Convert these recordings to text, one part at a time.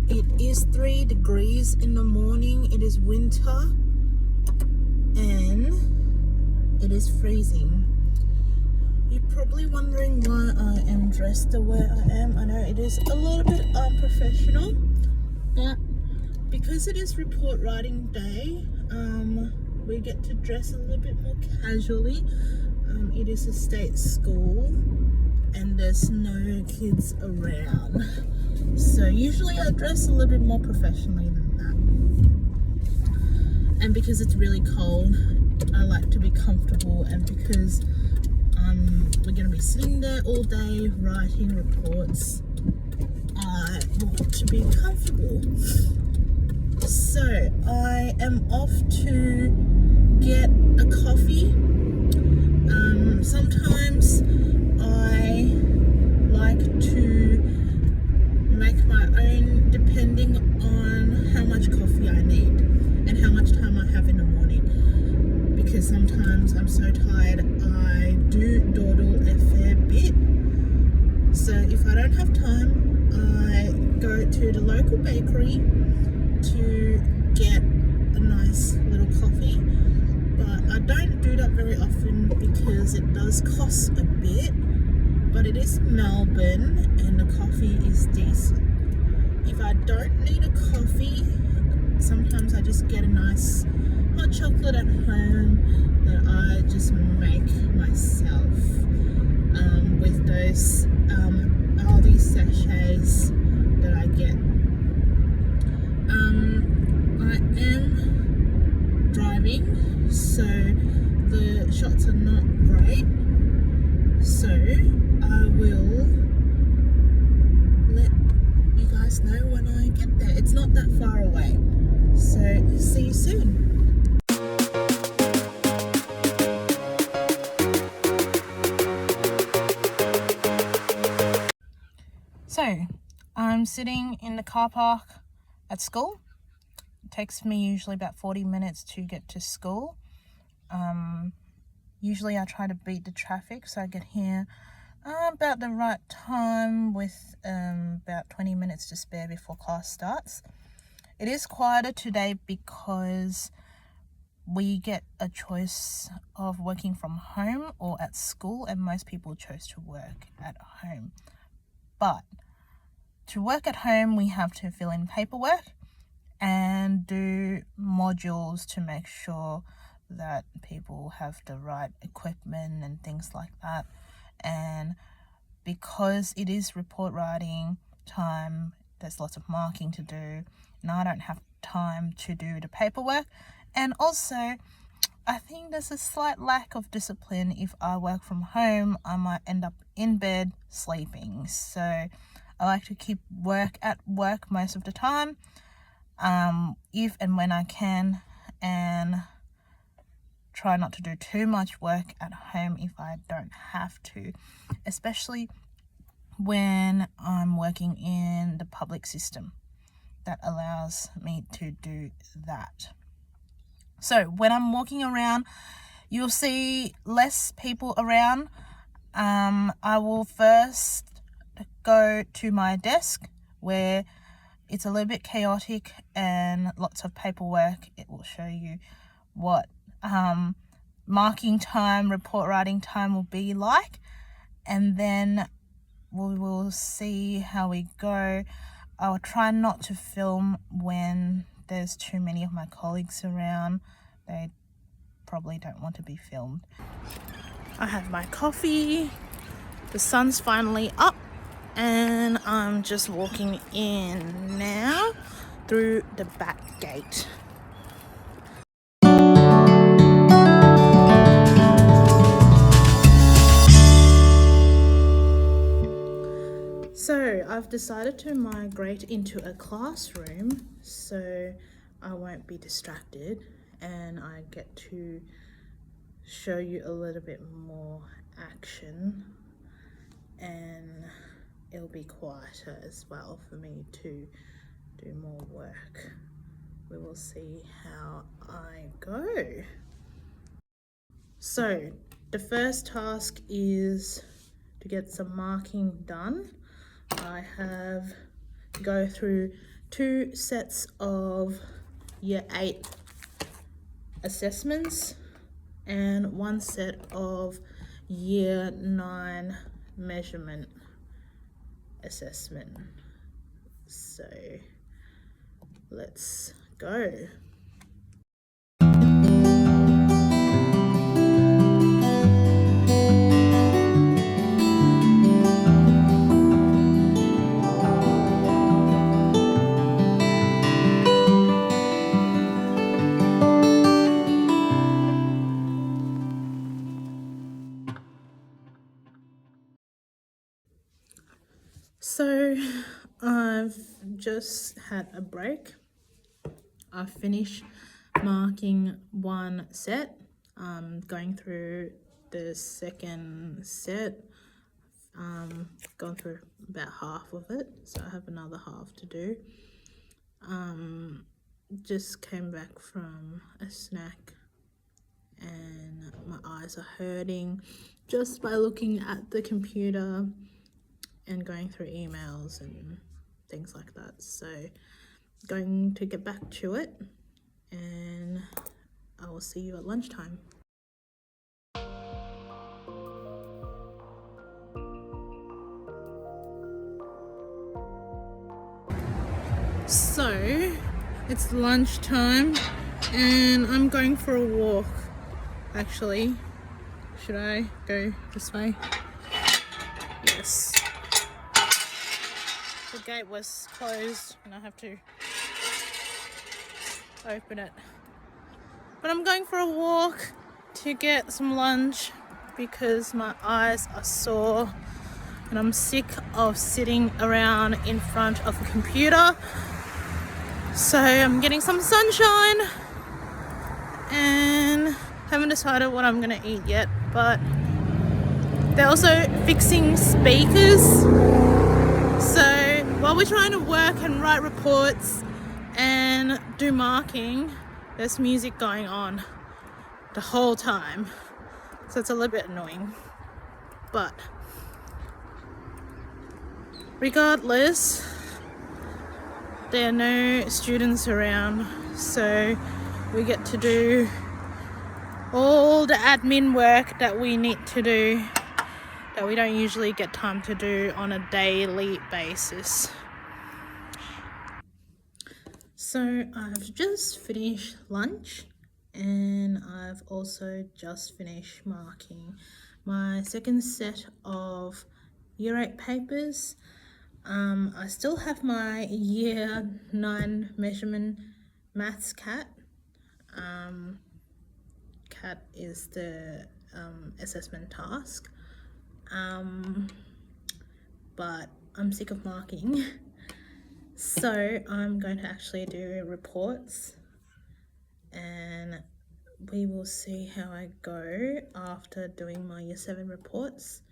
It is 3 degrees in the morning. It is winter and it is freezing. You're probably wondering why I am dressed the way I am. I know it is a little bit unprofessional, but because it is report writing day, we get to dress a little bit more casually. It is a state school and there's no kids around, so usually I dress a little bit more professionally than that. And because it's really cold, I like to be comfortable, and because we're going to be sitting there all day writing reports, I want to be comfortable. So I am off to get a coffee. Sometimes I like to make my own depending on how much coffee I need and how much time I have in the morning, because sometimes I'm so tired I do dawdle a fair bit. So if I don't have time, I go to the local bakery to get a nice little coffee, but I don't do that very often because it does cost a bit, but it is Melbourne and the coffee is decent. If I don't need a coffee, sometimes I just get a nice hot chocolate at home that I just make myself, with those Aldi sachets that I get. I am driving, so the shots are not great, so I will let you guys know when I get there. It's not that far away, so see you soon. So I'm sitting in the car park at school. It takes me usually about 40 minutes to get to school. Usually I try to beat the traffic, so I get here about the right time with about 20 minutes to spare before class starts. It is quieter today because we get a choice of working from home or at school, and most people chose to work at home. But to work at home, we have to fill in paperwork and do modules to make sure that people have the right equipment and things like that. And because it is report writing time, there's lots of marking to do, and I don't have time to do the paperwork. And also, I think there's a slight lack of discipline. If I work from home, I might end up in bed sleeping. So I like to keep work at work most of the time, if and when I can, and try not to do too much work at home if I don't have to, especially when I'm working in the public system that allows me to do that. So when I'm walking around, you'll see less people around. I will first go to my desk where it's a little bit chaotic and lots of paperwork. It will show you what marking time, report writing time will be like, and then we will see how we go. I will try not to film when there's too many of my colleagues around. They probably don't want to be filmed. I have my coffee, the sun's finally up, and I'm just walking in now through the back gate. So I've decided to migrate into a classroom so I won't be distracted, and I get to show you a little bit more action, and it'll be quieter as well for me to do more work. We will see how I go. So the first task is to get some marking done. I have to go through 2 sets of Year 8 assessments and 1 set of Year 9 measurement assessment. So let's go. So I've just had a break. I've finished marking 1 set. Going through the second set. Gone through about half of it, so I have another half to do. Just came back from a snack and my eyes are hurting just by looking at the computer and going through emails and things like that. So going to get back to it and I will see you at lunchtime. So it's lunchtime and I'm going for a walk. Actually, should I go this way? Yes. The gate was closed and I have to open it. But I'm going for a walk to get some lunch because my eyes are sore and I'm sick of sitting around in front of a computer. So I'm getting some sunshine and haven't decided what I'm gonna eat yet, but they're also fixing speakers. So while we're trying to work and write reports and do marking, there's music going on the whole time. So it's a little bit annoying. But regardless, there are no students around, so we get to do all the admin work that we need to do that we don't usually get time to do on a daily basis. So I've just finished lunch and I've also just finished marking my second set of Year 8 papers. I still have my Year 9 measurement maths CAT. CAT is the assessment task. But I'm sick of marking. So I'm going to actually do reports and we will see how I go after doing my Year 7 reports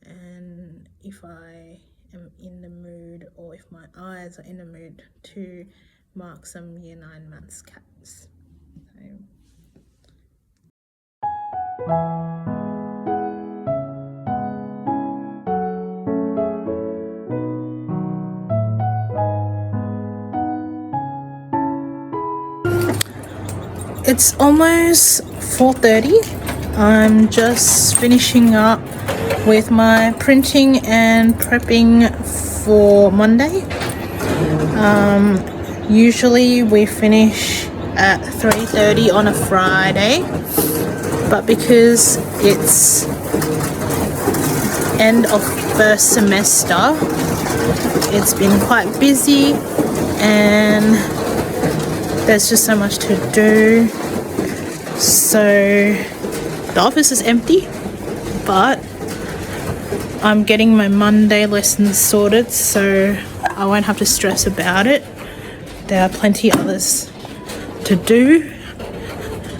and if I am in the mood or if my eyes are in the mood to mark some Year 9 maths CATs. It's almost 4:30. I'm just finishing up with my printing and prepping for Monday. Usually we finish at 3:30 on a Friday, but because it's end of first semester, it's been quite busy and there's just so much to do. So the office is empty, but I'm getting my Monday lessons sorted so I won't have to stress about it. There are plenty others to do.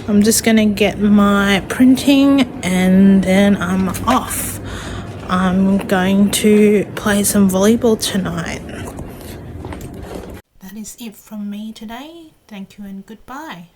I'm just gonna get my printing and then I'm off. I'm going to play some volleyball tonight. That is it from me today. Thank you and goodbye.